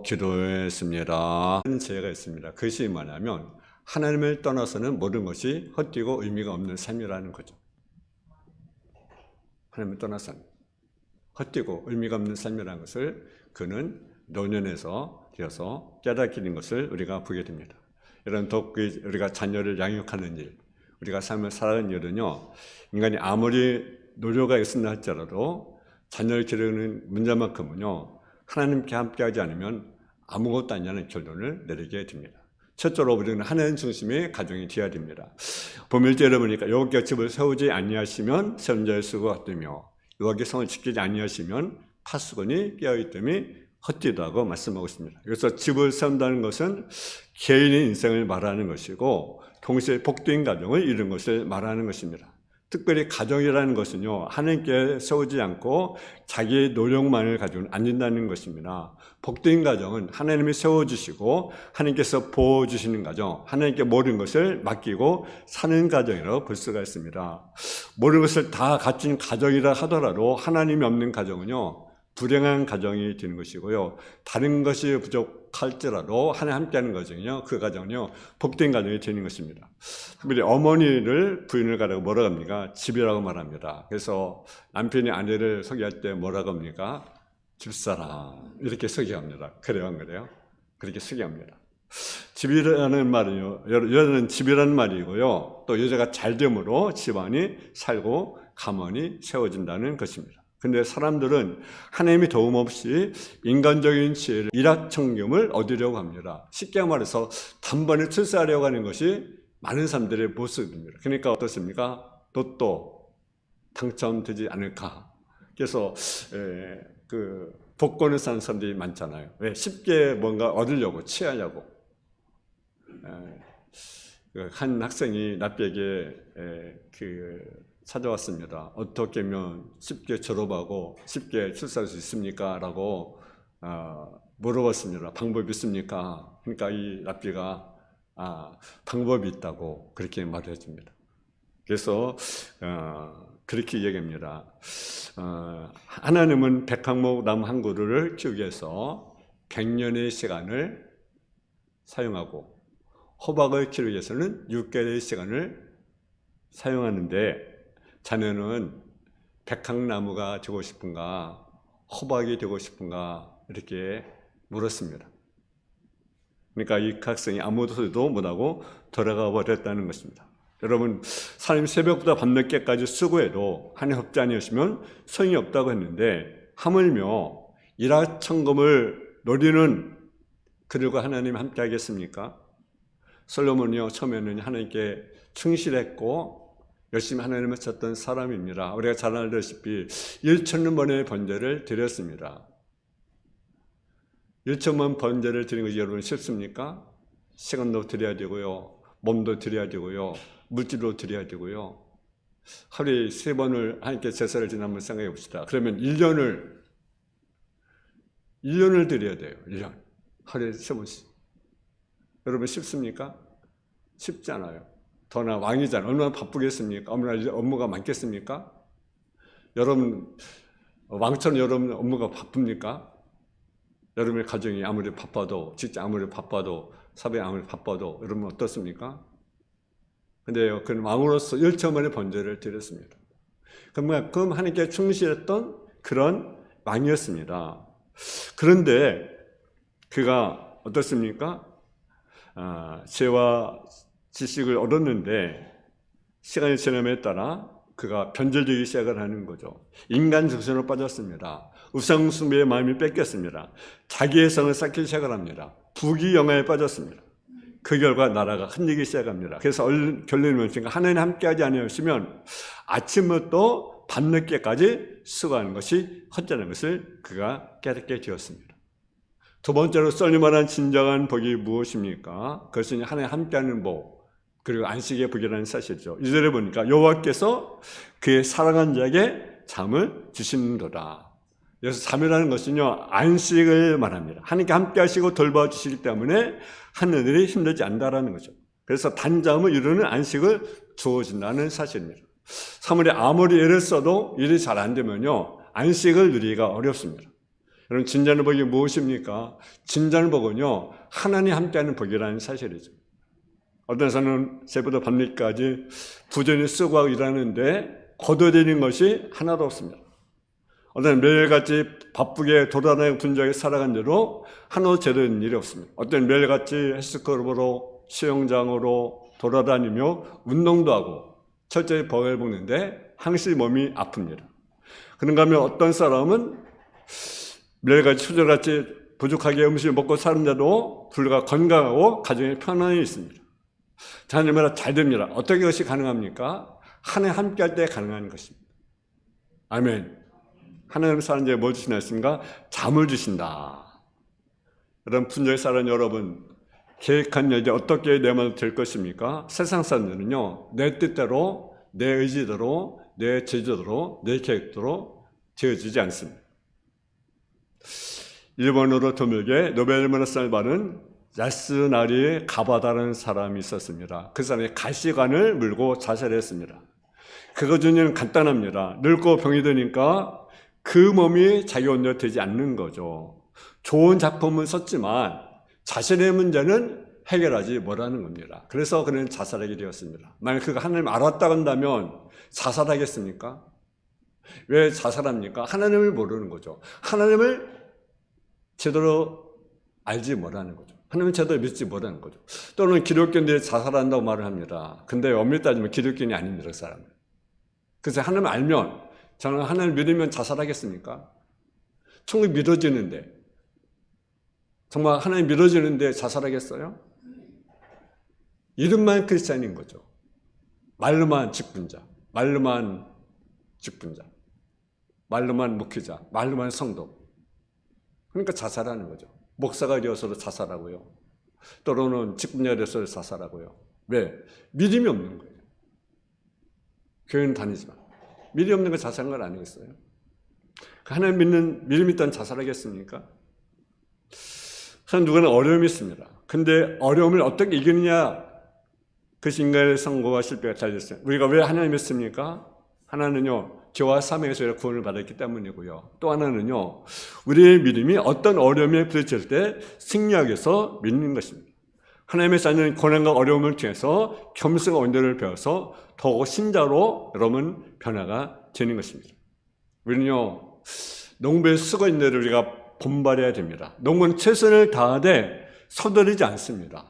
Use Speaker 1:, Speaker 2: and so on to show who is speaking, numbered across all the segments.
Speaker 1: 또 기도했습니다. 하는 죄가 있습니다. 그것이 뭐냐면 하나님을 떠나서는 모든 것이 헛되고 의미가 없는 삶이라는 거죠. 하나님을 떠나서는 헛되고 의미가 없는 삶이라는 것을 그는 노년에서 되어서 깨닫게 된 것을 우리가 보게 됩니다. 이런 우리가 자녀를 양육하는 일, 우리가 삶을 살아가는 일은요, 인간이 아무리 노력가 있으나 할지라도 자녀를 기르는 문제만큼은요, 하나님께 함께하지 않으면 아무것도 아니라는 결론을 내리게 됩니다. 첫째로 우리는 하나님 중심의 가정이 되어야 됩니다. 보밀절에 보니까 여호와께 집을 세우지 아니하시면 세운 자의 수고가 헛되며 여호와께 성을 지키지 아니하시면 파수꾼이 깨어있음이 헛되다고 말씀하고 있습니다. 그래서 집을 세운다는 것은 개인의 인생을 말하는 것이고 동시에 복된 가정을 이룬 것을 말하는 것입니다. 특별히 가정이라는 것은요, 하나님께 세우지 않고 자기의 노력만을 가지고는 안 된다는 것입니다. 복된 가정은 하나님이 세워주시고 하나님께서 보호주시는 가정, 하나님께 모든 것을 맡기고 사는 가정이라고 볼 수가 있습니다. 모든 것을 다 갖춘 가정이라 하더라도 하나님이 없는 가정은요, 불행한 가정이 되는 것이고요, 다른 것이 부족할지라도 하나님 함께하는 가정이요, 그 가정은요 복된 가정이 되는 것입니다. 특별히 어머니를 부인을 가라고 뭐라고 합니까? 집이라고 말합니다. 그래서 남편이 아내를 소개할 때 뭐라고 합니까? 집사람 이렇게 소개합니다. 그래요, 안 그래요? 그렇게 소개합니다. 집이라는 말은요, 여자는 집이라는 말이고요, 또 여자가 잘됨으로 집안이 살고 가문이 세워진다는 것입니다. 근데 사람들은 하나님의 도움 없이 인간적인 지혜를 일확천금을 얻으려고 합니다. 쉽게 말해서 단번에 출세하려고 하는 것이 많은 사람들의 모습입니다. 그러니까 어떻습니까? 로또 당첨되지 않을까? 그래서 그 복권을 사는 사람들이 많잖아요. 왜? 쉽게 뭔가 얻으려고, 취하려고. 한 학생이 나에게 찾아왔습니다. 어떻게 하면 쉽게 졸업하고 쉽게 출세할 수 있습니까? 라고 물어봤습니다. 방법이 있습니까? 그러니까 이 랍비가 방법이 있다고 그렇게 말을 해줍니다. 그래서 그렇게 얘기합니다. 하나님은 백항목 나무 한 그루를 키우기 위해서 100년의 시간을 사용하고 호박을 키우기 위해서는 6개월의 시간을 사용하는데 자네는 백향나무가 되고 싶은가 호박이 되고 싶은가 이렇게 물었습니다. 그러니까 이 학생이 아무 소리도 못하고 돌아가 버렸다는 것입니다. 여러분, 사람이 새벽부터 밤늦게까지 수고해도 하나님 협조 아니었으면 소용이 없다고 했는데 하물며 일확천금을 노리는 그들과 하나님 함께 하겠습니까? 솔로몬이요, 처음에는 하나님께 충실했고 열심히 하나님을 찾던 사람입니다. 우리가 잘 알다시피 1,000번의 번제를 드렸습니다. 1,000번 번제를 드리는 것이 여러분 쉽습니까? 시간도 드려야 되고요, 몸도 드려야 되고요, 물질도 드려야 되고요. 하루에 3번을 하나님께 제사를 지내 한번 생각해 봅시다. 그러면 1년을 드려야 돼요. 1년. 하루에 3번씩. 여러분 쉽습니까? 쉽지 않아요. 더나 왕이잖아요. 얼마나 바쁘겠습니까? 얼마나 업무가 많겠습니까? 여러분, 왕처럼 여러분 업무가 바쁩니까? 여러분의 가정이 아무리 바빠도, 직장 아무리 바빠도, 사회에 아무리 바빠도 여러분 어떻습니까? 근데요, 그는 왕으로서 1,000번의 번제를 드렸습니다. 그만큼 하나님께 충실했던 그런 왕이었습니다. 그런데 그가 어떻습니까? 죄와 지식을 얻었는데 시간이 지남에 따라 그가 변절되기 시작을 하는 거죠. 인간 정신으로 빠졌습니다. 우상숭배의 마음이 뺏겼습니다. 자기의 성을 쌓기 시작을 합니다. 부귀영화에 빠졌습니다. 그 결과 나라가 흔들리기 시작합니다. 그래서 결론이 뭡니까? 하나님 함께하지 않으시면 아침부터 밤늦게까지 수고하는 것이 헛되는 것을 그가 깨닫게 되었습니다. 두 번째로 썰리 말한 진정한 복이 무엇입니까? 그것은 하나님 함께하는 복, 그리고 안식의 복이라는 사실이죠. 2절에 보니까 여호와께서 그의 사랑한 자에게 잠을 주시는도다. 그래서 잠이라는 것은요, 안식을 말합니다. 하나님께 함께 하시고 돌봐주시기 때문에 하늘이 힘들지 않다라는 거죠. 그래서 단잠을 이루는 안식을 주어진다는 사실입니다. 사물이 아무리 애를 써도 일이 잘 안 되면요, 안식을 누리기가 어렵습니다. 여러분, 진전의 복이 무엇입니까? 진전의 복은요, 하나님 함께하는 복이라는 사실이죠. 어떤 사람은 새부터 밤늦게까지 부지런히 쓰고 일하는데 거둬들이는 것이 하나도 없습니다. 어떤 매일같이 바쁘게 돌아다니고 분주하게 살아간 대로 하나도 제대로 된 일이 없습니다. 어떤 매일같이 헬스클럽으로 수영장으로 돌아다니며 운동도 하고 철저히 벌을 먹는데 항시 몸이 아픕니다. 그런가 하면 어떤 사람은 매일같이 수저같이 부족하게 음식을 먹고 사는데도 불과 건강하고 가정에 편안히 있습니다. 자녀마다 잘 됩니다. 어떻게 그것이 가능합니까? 하나님 함께할 때 가능한 것입니다. 아멘. 하나님 사는 자에 뭐 주시나 했습니까? 잠을 주신다. 여러분, 분주에 사는 여러분, 계획한 일이 어떻게 내 마음대로 될 것입니까? 세상 사람들은요, 내 뜻대로, 내 의지대로, 내 제주대로, 내 계획대로 되어지지 않습니다. 일본어로 드물게 노벨 문학상을 받은 야스나리 가바다라는 사람이 있었습니다. 그 사람이 가시관을 물고 자살했습니다. 그거 중에는 간단합니다. 늙고 병이 드니까 그 몸이 자기 원대로 되지 않는 거죠. 좋은 작품은 썼지만 자신의 문제는 해결하지 못하는 겁니다. 그래서 그는 자살하게 되었습니다. 만약 그가 하나님을 알았다고 한다면 자살하겠습니까? 왜 자살합니까? 하나님을 모르는 거죠. 하나님을 제대로 알지 못하는 거죠. 하나님은 제대로 믿지 못하는 거죠. 또는 기독교인들이 자살한다고 말을 합니다. 근데 엄밀히 따지면 기독교인이 아닙니다, 그 사람은. 그래서 하나님을 알면, 저는 하나님을 믿으면 자살하겠습니까? 천국 믿어지는데, 정말 하나님 믿어지는데 자살하겠어요? 이름만 크리스찬인 거죠. 말로만 직분자, 말로만 직분자, 말로만 목회자, 말로만 성도. 그러니까 자살하는 거죠. 목사가 되어서도 자살하고요. 또는 직분자가 되어서도 자살하고요. 왜? 믿음이 없는 거예요. 교회는 다니지만 믿음이 없는 거 자살한 건 아니겠어요? 하나님 믿는 믿음 있다는 자살하겠습니까? 누구나 어려움이 있습니다. 근데 어려움을 어떻게 이기느냐, 그것이 인간의 성공과 실패가 달렸어요. 우리가 왜 하나님 믿습니까? 하나는요, 죄와 사망에서 구원을 받았기 때문이고요. 또 하나는요, 우리의 믿음이 어떤 어려움에 부딪힐 때 승리하기 위해서 믿는 것입니다. 하나님의 자녀는 고난과 어려움을 통해서 겸손과 온전을 배워서 더욱 신자로 여러분 변화가 되는 것입니다. 우리는요, 농부의 수고 있는 데를 우리가 본받아야 됩니다. 농부는 최선을 다하되 서두르지 않습니다.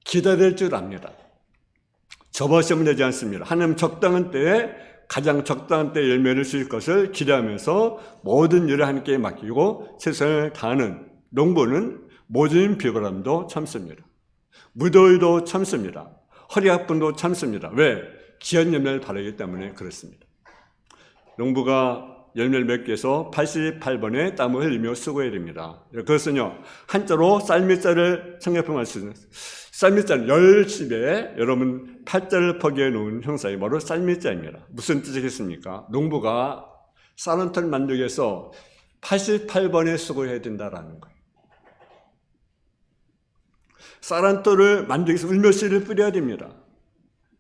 Speaker 1: 기다릴 줄 압니다. 접어서면 되지 않습니다. 하나님 적당한 때에 가장 적당한 때에 열매를 주실 것을 기대하면서 모든 일을 하나님께 맡기고 최선을 다하는 농부는 모든 비바람도 참습니다. 무더위도 참습니다. 허리 아픔도 참습니다. 왜? 귀한 열매를 바라기 때문에 그렇습니다. 농부가 열매를 맺기 위해서 88번의 땀을 흘리며 수고해야 됩니다. 그것은요, 한자로 쌀밑자를 성경표현할 수 있는 쌀밑자는 10집에 여러분 8자를 포개해 놓은 형상이 바로 쌀밑자입니다. 무슨 뜻이겠습니까? 농부가 쌀 털 만들기 위해서 88번의 수고해야 된다라는 거예요. 쌀 한 톨을 만들기 위해서 울며시를 뿌려야 됩니다.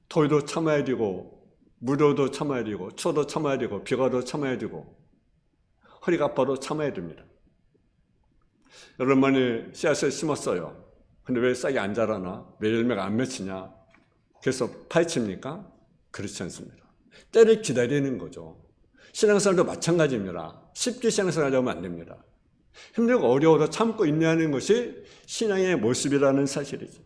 Speaker 1: 더위도 참아야 되고 무더도 참아야 되고 추워도 참아야 되고 비가 와도 참아야 되고 허리가 아파도 참아야 됩니다. 여러분 많이 씨앗을 심었어요. 근데 왜 싹이 안 자라나? 왜 열매가 안 맺히냐? 그래서 파헤칩니까? 그렇지 않습니다. 때를 기다리는 거죠. 신앙생활도 마찬가지입니다. 쉽게 신앙생활 하면 안 됩니다. 힘들고 어려워도 참고 인내하는 것이 신앙의 모습이라는 사실이죠.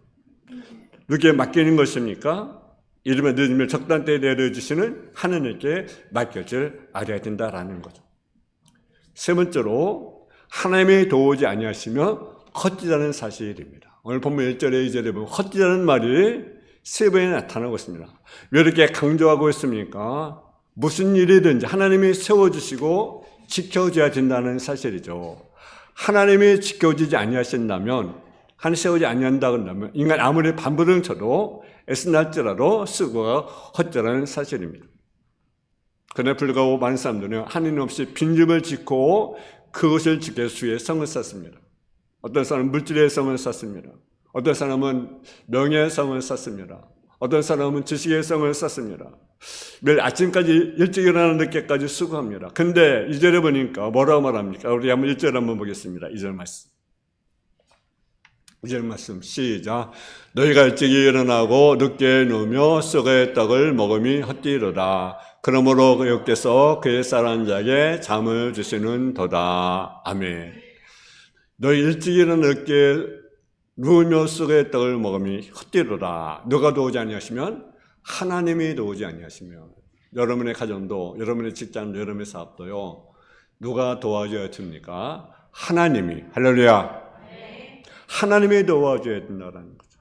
Speaker 1: 누구에게 맡기는 것입니까? 이름에 늦으면 적당한 때에 내려주시는 하나님께 맡겨질 알아야 된다라는 거죠. 세 번째로 하나님이 도우지 아니하시며 헛되다는 사실입니다. 오늘 본문 1절에 2절에 보면 헛되다는 말이 세 번에 나타나고 있습니다. 왜 이렇게 강조하고 있습니까? 무슨 일이든지 하나님이 세워주시고 지켜줘야 된다는 사실이죠. 하나님이 지켜주지 아니하신다면, 하나님 세우지 아니한다 그런다면 인간 아무리 반부를 쳐도 애쓴다 할지라도 수고가 헛되라는 사실입니다. 그러나 불구하고 많은 사람들은 하나님 없이 빈집을 짓고 그것을 지키기 위해 수의 성을 쌓습니다. 어떤 사람은 물질의 성을 쌓습니다. 어떤 사람은 명예의 성을 쌓습니다. 어떤 사람은 지식의 성을 쌓습니다. 매일 아침까지 일찍 일어나는 늦게까지 수고합니다. 근데 2절에 보니까 뭐라고 말합니까? 우리 한번 1절 한번 보겠습니다. 2절 말씀. 2절 말씀 시작. 너희가 일찍 일어나고 늦게 누우며 썩의 떡을 먹음이 헛되이로다. 그러므로 여호와께서 그의 쌀한 자에게 잠을 주시는 도다. 아멘. 너희 일찍 일어나 늦게 누우며 썩의 떡을 먹음이 헛되이로다. 누가 도우지 아니하시면 하나님이 도우지 아니하시면 여러분의 가정도 여러분의 직장도 여러분의 사업도요. 누가 도와줘야 됩니까? 하나님이. 할렐루야. 하나님이 도와줘야 된다는 거죠.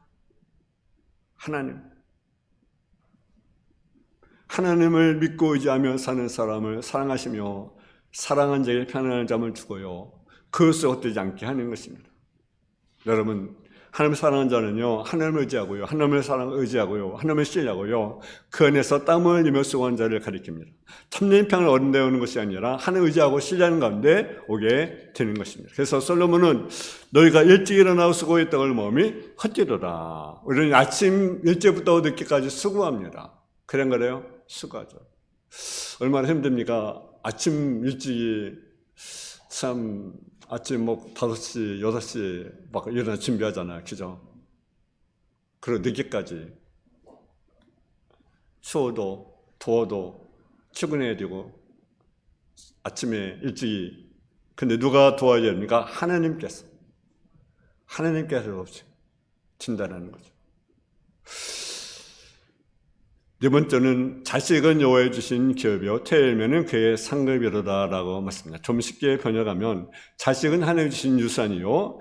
Speaker 1: 하나님을 믿고 의지하며 사는 사람을 사랑하시며 사랑한 자에게 편안한 잠을 주고요. 그것을 헛되지 않게 하는 것입니다. 여러분, 하나님을 사랑하는 자는요, 하나님을 의지하고요, 하나님을 의지하고요, 하나님을 신뢰하고요, 그 안에서 땀을 흘리며 수고한 자를 가리킵니다. 참된 평을 얻는데 오는 것이 아니라 하나님을 의지하고 신뢰하는 가운데 오게 되는 것입니다. 그래서 솔로몬은 너희가 일찍 일어나고 수고의 떡을 먹음이 헛되도다. 우리는 아침 일찍부터 늦게까지 수고합니다. 그런 거래요? 수고하죠. 얼마나 힘듭니까? 아침 일찍이 참 아침 5시, 6시 막 일어나 준비하잖아요. 그죠? 그리고 늦게까지 추워도 더워도 출근해야 되고 아침에 일찍이. 근데 누가 도와줘야 됩니까? 하나님께서 없이 진단하는 거죠. 네 번째는 자식은 여호와의 주신 기업이요 태일면은 그의 상급이로다라고 말씀합니다. 좀 쉽게 번역하면 자식은 하나님이 주신 유산이요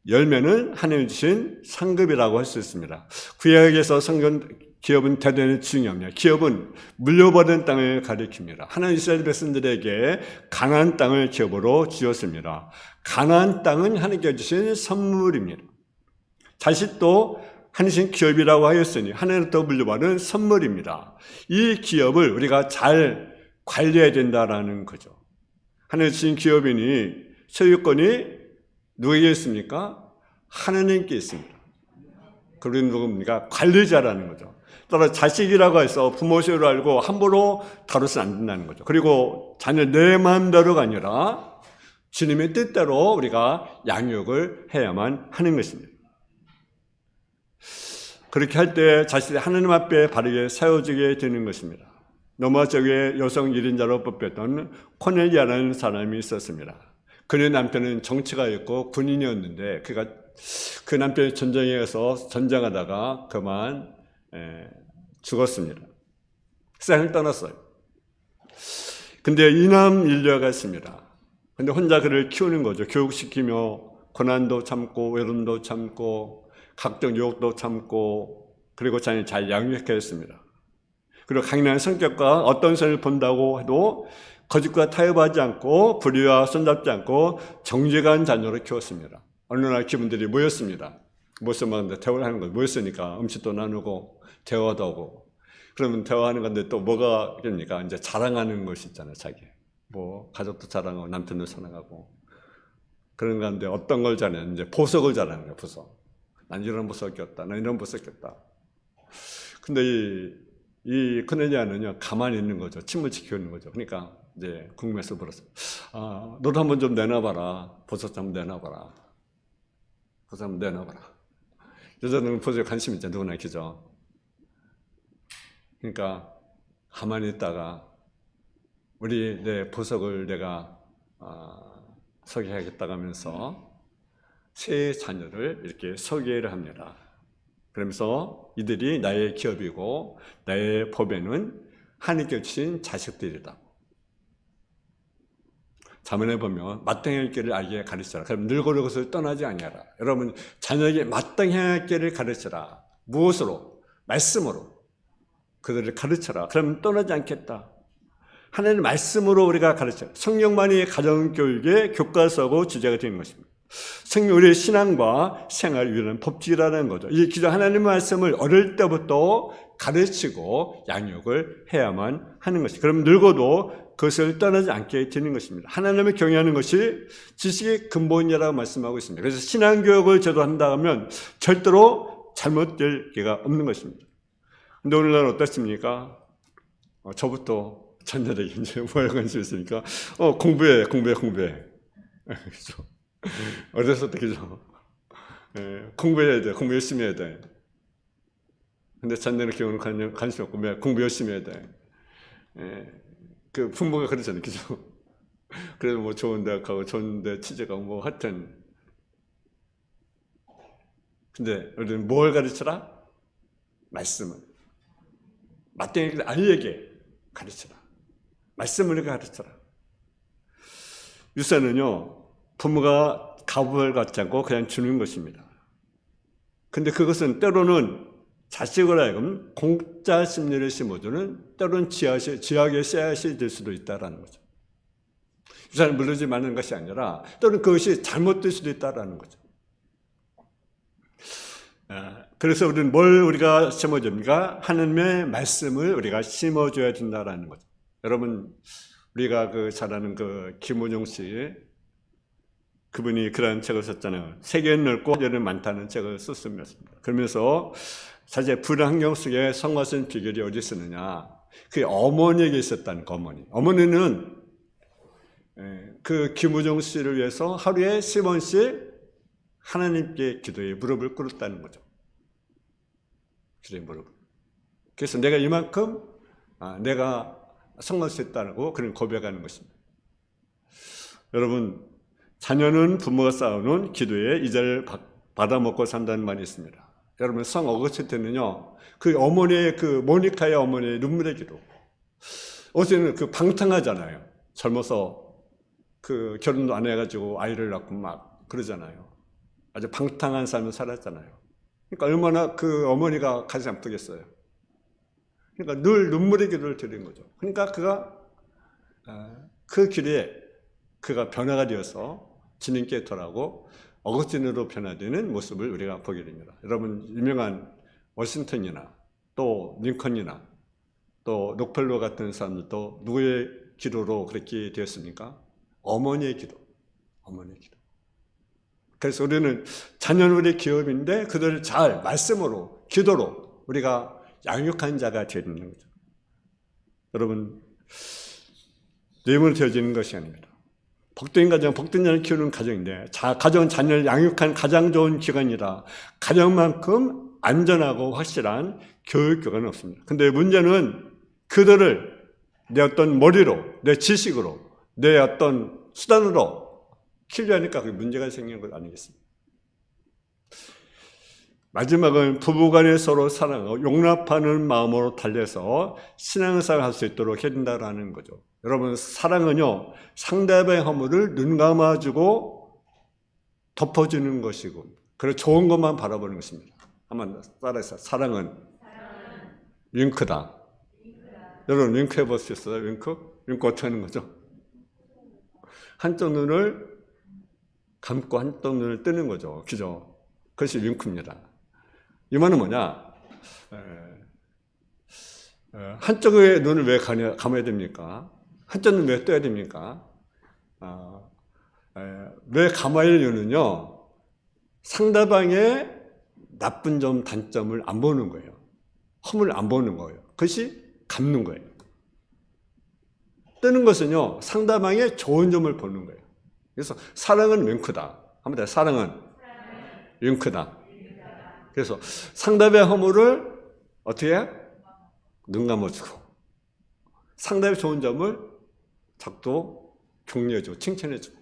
Speaker 1: 열매는 하나님이 주신 상급이라고 할 수 있습니다. 구약에서 기업은 대단히 중요합니다. 기업은 물려받은 땅을 가리킵니다. 하나님 이스라엘 백성들에게 가나안 땅을 기업으로 주었습니다. 가나안 땅은 하나님께 주신 선물입니다. 자식도 하나님 기업이라고 하였으니 하나님부터 물려받은 선물입니다. 이 기업을 우리가 잘 관리해야 된다라는 거죠. 하나님 주신 기업이니 소유권이 누구에게 있습니까? 하나님께 있습니다. 그리고 누굽니까? 관리자라는 거죠. 따라 자식이라고 해서 부모 소유를 알고 함부로 다뤄서는 안 된다는 거죠. 그리고 자녀 내 마음대로가 아니라 주님의 뜻대로 우리가 양육을 해야만 하는 것입니다. 그렇게 할 때 자신이 하나님 앞에 바르게 세워지게 되는 것입니다. 노마 쪽에 여성 1인자로 뽑혔던 코넬리아라는 사람이 있었습니다. 그의 남편은 정치가 있고 군인이었는데 그 남편이 전쟁에 가서 전쟁하다가 그만 죽었습니다. 세상을 떠났어요. 근데 이남 일녀가 있습니다. 근데 혼자 그를 키우는 거죠. 교육시키며 고난도 참고 외로움도 참고 각종 유혹도 참고 그리고 자신을 잘 양육했습니다. 그리고 강인한 성격과 어떤 선을 본다고 해도 거짓과 타협하지 않고 불의와 손잡지 않고 정직한 자녀로 키웠습니다. 어느 날 기분들이 모였습니다. 모여서 막 대화를 하는 거예요. 모였으니까 음식도 나누고 대화도 하고 그러면 대화하는 건데 또 뭐가 있습니까? 이제 자랑하는 것이 있잖아요. 자기 뭐 가족도 자랑하고 남편도 자랑하고 그런 건데 어떤 걸 자랑하는 이제 보석을 자랑하는 거예요. 보석. 난 이런 보석 꼈다. 난 이런 보석 꼈다. 근데 이 코넬리아는요 가만히 있는 거죠. 침을 지키고 있는 거죠. 그러니까 이제 궁금해서 물었어요. 너도 한번 좀 내놔봐라. 보석 좀 내놔봐라. 보석 한번 내놔봐라. 여자는 보석에 관심 있잖아요. 누구나 있죠. 그러니까 가만히 있다가 내 보석을 내가 소개하겠다고 하면서 세 자녀를 이렇게 소개를 합니다. 그러면서 이들이 나의 기업이고 나의 법에는 하나님께 주신 자식들이다. 자문해 보면 마땅할 길을 알게 가르쳐라. 그럼 늙어도 것을 떠나지 아니하라. 여러분 자녀에게 마땅할 길을 가르쳐라. 무엇으로? 말씀으로. 그들을 가르쳐라. 그럼 떠나지 않겠다. 하나님의 말씀으로 우리가 가르쳐라. 성령만이 가정교육의 교과서고 주제가 되는 것입니다. 성령 우리의 신앙과 생활을 위한 법칙이라는 거죠. 이 기존 하나님의 말씀을 어릴 때부터 가르치고 양육을 해야만 하는 것이. 그럼 늙어도 그것을 떠나지 않게 되는 것입니다. 하나님을 경외하는 것이 지식의 근본이라고 말씀하고 있습니다. 그래서 신앙교육을 제대로 한다 하면 절대로 잘못될 게가 없는 것입니다. 근데 오늘날 어떻습니까? 저부터 자녀에게 이제 뭐에 관심 있으니까 공부해. 그죠? 어려서 그죠? 공부해야 돼. 공부 열심히 해야 돼. 근데 자녀는 경우는 관심 없고 공부 열심히 해야 돼. 그 부모가 그러잖아요. 그죠? 그래도 뭐 좋은 대학 가고 좋은 데 취직하고 뭐 하여튼. 근데 우리는 뭘 가르쳐라? 말씀을. 맞대는 아이에게 가르쳐라. 말씀을 가르쳐라. 유산은요, 부모가 값을 갖지 않고 그냥 주는 것입니다. 근데 그것은 때로는 자식을 하여금 공짜 심리를 심어주는 때로는 지하의 씨앗이 될 수도 있다는 거죠. 유산을 물르지 말는 것이 아니라 때로는 그것이 잘못될 수도 있다는 거죠. 그래서 우리는 뭘 우리가 심어줍니까? 하나님의 말씀을 우리가 심어줘야 된다는 거죠. 여러분, 우리가 잘 아는 김원용 씨, 그분이 그런 책을 썼잖아요. 세계는 넓고 하늘은 많다는 책을 썼습니다. 그러면서 사실 불환경 속에 성공하신 비결이 어디 있었느냐? 그게 어머니에게 있었다는 거, 어머니. 어머니는 그 김우정 씨를 위해서 하루에 10원씩 하나님께 기도에 무릎을 꿇었다는 거죠. 기도에 무릎을. 그래서 내가 이만큼 내가 성공할 수 있다고 그런 고백하는 것입니다. 여러분, 자녀는 부모가 쌓아놓은 기도에 이자를 받아먹고 산다는 말이 있습니다. 여러분, 성 어거스틴은요, 그 어머니의 모니카의 어머니의 눈물의 기도. 어제는 방탕하잖아요. 젊어서 결혼도 안 해가지고 아이를 낳고 막 그러잖아요. 아주 방탕한 삶을 살았잖아요. 그러니까 얼마나 그 어머니가 가슴이 아프겠어요. 그러니까 늘 눈물의 기도를 드린 거죠. 그러니까 그가 그 길에 그가 변화가 되어서 주님께 돌아오고 어거스틴으로 변화되는 모습을 우리가 보게 됩니다. 여러분, 유명한 워싱턴이나 또 링컨이나 또 록펠러 같은 사람들도 누구의 기도로 그렇게 되었습니까? 어머니의 기도. 어머니의 기도. 그래서 우리는 자녀는 우리의 기업인데 그들을 잘 말씀으로, 기도로 우리가 양육한 자가 되는 거죠. 여러분, 뇌물로 되어지는 것이 아닙니다. 복된 가정, 복된 자녀를 키우는 가정인데 가정은 자녀를 양육한 가장 좋은 기관이라 가정만큼 안전하고 확실한 교육기관은 없습니다. 근데 문제는 그들을 내 어떤 머리로, 내 지식으로, 내 어떤 수단으로 키우려니까 그게 문제가 생기는 것 아니겠습니까? 마지막은 부부간에 서로 사랑하고 용납하는 마음으로 달래서 신앙생활을 할 수 있도록 해야 된다는 거죠. 여러분, 사랑은요, 상대방의 허물을 눈 감아주고 덮어주는 것이고, 그리고 좋은 것만 바라보는 것입니다. 한번 따라해서, 사랑은 윙크다. 여러분, 윙크 해볼 수 있어요? 윙크? 윙크 어떻게 하는 거죠? 한쪽 눈을 감고 한쪽 눈을 뜨는 거죠. 그죠? 그것이 윙크입니다. 이 말은 뭐냐? 한쪽의 눈을 왜 감아야 됩니까? 한쪽 눈을 왜 떠야 됩니까? 왜 감아야 할 이유는요, 상대방의 나쁜 점, 단점을 안 보는 거예요. 허물을 안 보는 거예요. 그것이 감는 거예요. 뜨는 것은요, 상대방의 좋은 점을 보는 거예요. 그래서 사랑은 윙크다. 한번 더, 사랑은 윙크다. 그래서 상대방의 허물을 어떻게 해? 눈 감아주고, 상대방의 좋은 점을 작도 격려해주고 칭찬해주고,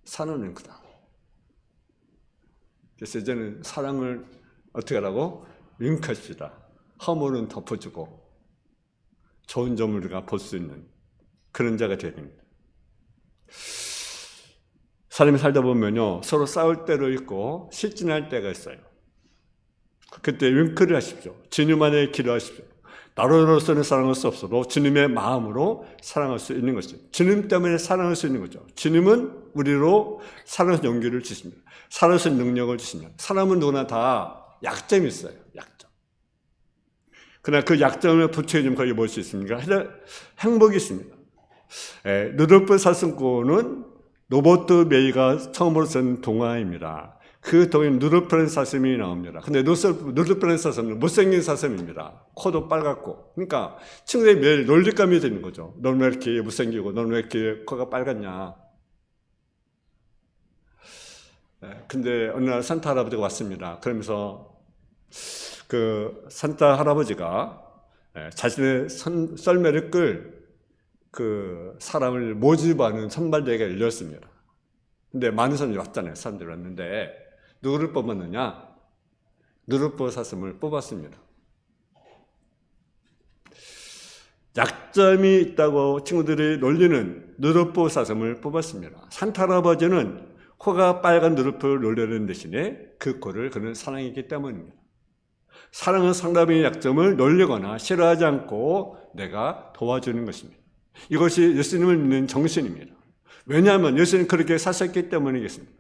Speaker 1: 사랑은 윙크다. 그래서 이제는 사랑을 어떻게 하라고? 윙크합시다. 허물은 덮어주고 좋은 점을 우리가 볼 수 있는 그런 자가 되어야 됩니다. 사람이 살다 보면요, 서로 싸울 때도 있고 실진할 때가 있어요. 그때 윙크를 하십시오. 주님 안에 기도하십시오. 나로서는 사랑할 수 없어도 주님의 마음으로 사랑할 수 있는 것이죠. 주님 때문에 사랑할 수 있는 거죠. 주님은 우리로 사랑의 용기를 주십니다. 사랑할 수 있는 능력을 주십니다. 사람은 누구나 다 약점이 있어요. 약점. 그러나 그 약점을 부처해주면 거기 볼 수 있습니까? 행복이 있습니다. 루돌프 사슴코는 로버트 메이가 처음으로 쓴 동화입니다. 그 동에 누르프렌 사슴이 나옵니다. 근데 누르프렌 사슴은 못생긴 사슴입니다. 코도 빨갛고. 그러니까 친구들이 매일 놀릴감이 되는 거죠. 넌 왜 이렇게 못생기고 넌 왜 이렇게 코가 빨갛냐. 근데 어느 날 산타 할아버지가 왔습니다. 그러면서 그 산타 할아버지가 자신의 썰매를 끌 그 사람을 모집하는 선발대회가 열렸습니다. 근데 많은 사람들이 왔잖아요. 사람들이 왔는데 누구를 뽑았느냐? 누르프 사슴을 뽑았습니다. 약점이 있다고 친구들이 놀리는 누르프 사슴을 뽑았습니다. 산타 할아버지는 코가 빨간 누르프를 놀리는 대신에 그 코를 그는 사랑했기 때문입니다. 사랑은 상대방의 약점을 놀리거나 싫어하지 않고 내가 도와주는 것입니다. 이것이 예수님을 믿는 정신입니다. 왜냐하면 예수님은 그렇게 사셨기 때문이겠습니다.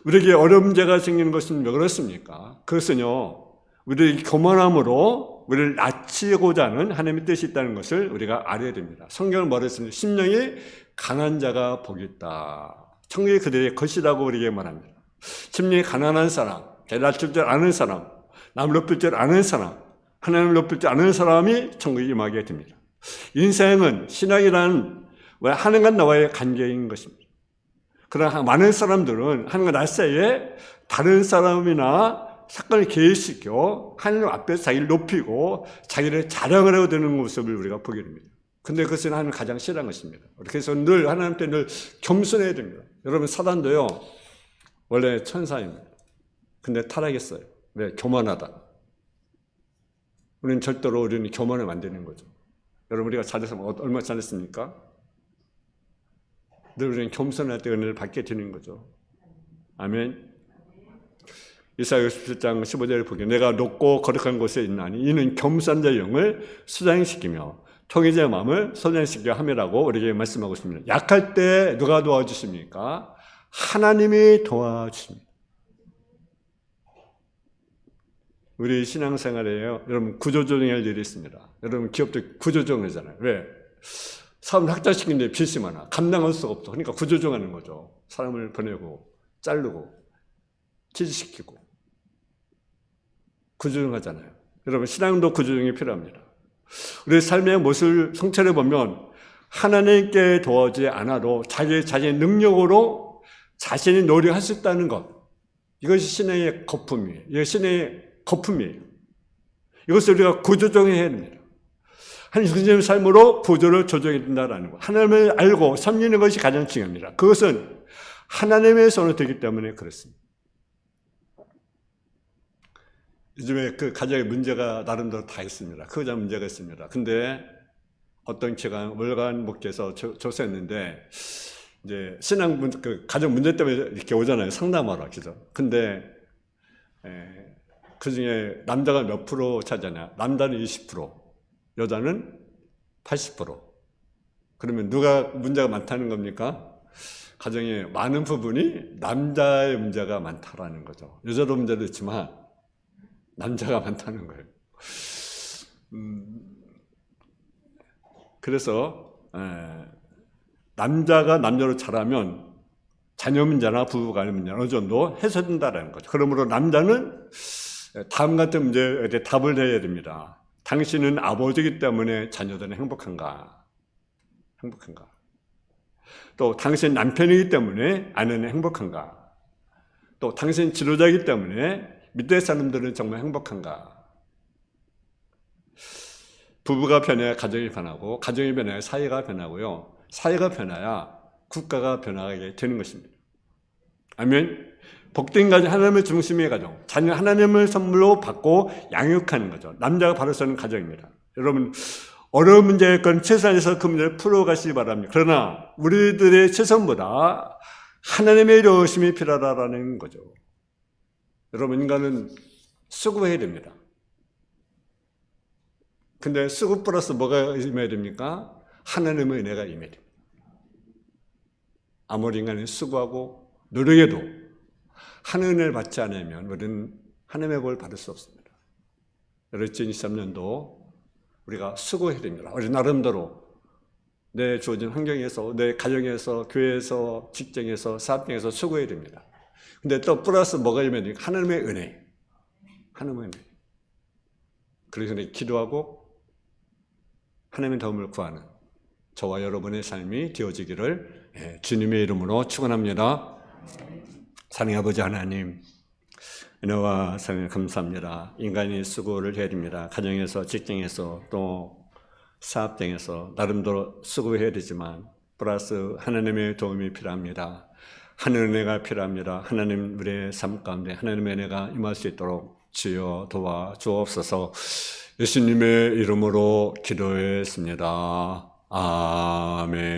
Speaker 1: 우리에게 어려운 문제가 생기는 것은 왜 그렇습니까? 그것은요, 우리의 교만함으로 우리를 낮추고자 하는 하나님의 뜻이 있다는 것을 우리가 알아야 됩니다. 성경을 말했습니다. 심령이 강한 자가 복이 있다. 천국이 그들의 것이라고 우리에게 말합니다. 심령이 가난한 사람, 낮출 줄 아는 사람, 남을 높일 줄 아는 사람, 하나님을 높일 줄 아는 사람이 천국에 임하게 됩니다. 인생은 신앙이라는 하나님과 나와의 관계인 것입니다. 그러나 많은 사람들은 하나님과 나 사이에 다른 사람이나 사건을 개입시켜 하나님 앞에서 자기를 높이고 자기를 자랑을 하고 되는 모습을 우리가 보게 됩니다. 근데 그것은 하나님 가장 싫어하는 것입니다. 그래서 늘 하나님께 늘 겸손해야 됩니다. 여러분 사단도요 원래 천사입니다. 근데 타락했어요. 왜? 교만하다. 우리는 절대로 우리는 교만을 만드는 거죠. 여러분 우리가 잘했으면 얼마나 잘했습니까? 늘 우리는 겸손할 때 은혜를 받게 되는 거죠. 아멘. 이사야 67장 15절을 보게 내가 높고 거룩한 곳에 있나니 이는 겸손한 자의 영을 수장시키며 통일자의 마음을 소장시켜 함이라고 우리에게 말씀하고 있습니다. 약할 때 누가 도와주십니까? 하나님이 도와주십니다. 우리 신앙생활에요. 여러분 구조조정할 일이 있습니다. 여러분 기업도 구조조정하잖아요. 왜? 사람을 확장시키는데 빚이 많아. 감당할 수가 없어. 그러니까 구조조정하는 거죠. 사람을 보내고 자르고 취직시키고 구조조정하잖아요. 여러분 신앙도 구조조정이 필요합니다. 우리 삶의 모습을 성찰해 보면 하나님께 도와주지 않아도 자신의 능력으로 자신이 노력할 수 있다는 것, 이것이 신앙의 거품이에요. 이게 신앙의 거품이에요. 이것을 우리가 구조조정해야 됩니다. 하나님의 삶으로 구조를 조정해야 된다는 것. 하나님을 알고 섬기는 것이 가장 중요합니다. 그것은 하나님의 손으로 되기 때문에 그렇습니다. 요즘에 그 가정의 문제가 나름대로 다 있습니다. 크자 문제가 있습니다. 근데 어떤 월간 목회에서 조사했는데 이제 신앙 그 가정 문제 때문에 이렇게 오잖아요. 상담하러. 그죠? 근데 그 중에 남자가 몇 프로 차지하냐? 남자는 20%, 여자는 80%. 그러면 누가 문제가 많다는 겁니까? 가정에 많은 부분이 남자의 문제가 많다라는 거죠. 여자도 문제도 있지만 남자가 많다는 거예요. 그래서 남자가 남자로 자라면 자녀 문제나 부부 간의 문제는 어느 정도 해소된다는 거죠. 그러므로 남자는 다음 같은 문제에 대해 답을 내야 됩니다. 당신은 아버지이기 때문에 자녀들은 행복한가? 행복한가? 또 당신 남편이기 때문에 아내는 행복한가? 또 당신 지도자이기 때문에 밑에 사람들은 정말 행복한가? 부부가 변해야 가정이 변하고 가정이 변해야 사회가 변하고요. 사회가 변해야 국가가 변하게 되는 것입니다. 아멘. 복된 가정, 하나님의 중심의 가정, 자녀 하나님을 선물로 받고 양육하는 거죠. 남자가 바로 서는 가정입니다. 여러분 어려운 문제였건 최선에서 그 문제를 풀어가시기 바랍니다. 그러나 우리들의 최선보다 하나님의 이루심이 필요하다는 거죠. 여러분 인간은 수고해야 됩니다. 근데 수고 플러스 뭐가 임해야 됩니까? 하나님의 은혜가 임해야 됩니다. 아무리 인간이 수고하고 노력해도 하나님의 은혜를 받지 않으면 우리는 하나님의 복을 받을 수 없습니다. 2023년도 우리가 수고해야 됩니다. 우리 나름대로 내 주어진 환경에서, 내 가정에서, 교회에서, 직장에서, 사업장에서 수고해야 됩니다. 근데 또 플러스 뭐가 있냐면 하나님의 은혜. 하나님의 은혜. 그래서 기도하고 하나님의 도움을 구하는 저와 여러분의 삶이 되어지기를 주님의 이름으로 축원합니다. 사랑의 아버지 하나님, 은혜와 사랑에 감사합니다. 인간이 수고를 해야 됩니다. 가정에서, 직장에서, 또 사업장에서 나름대로 수고해야 되지만 플러스 하나님의 도움이 필요합니다. 하나님의 은혜가 필요합니다. 하나님 우리의 삶 가운데 하나님의 은혜가 임할 수 있도록 주여 도와주옵소서. 예수님의 이름으로 기도했습니다. 아멘.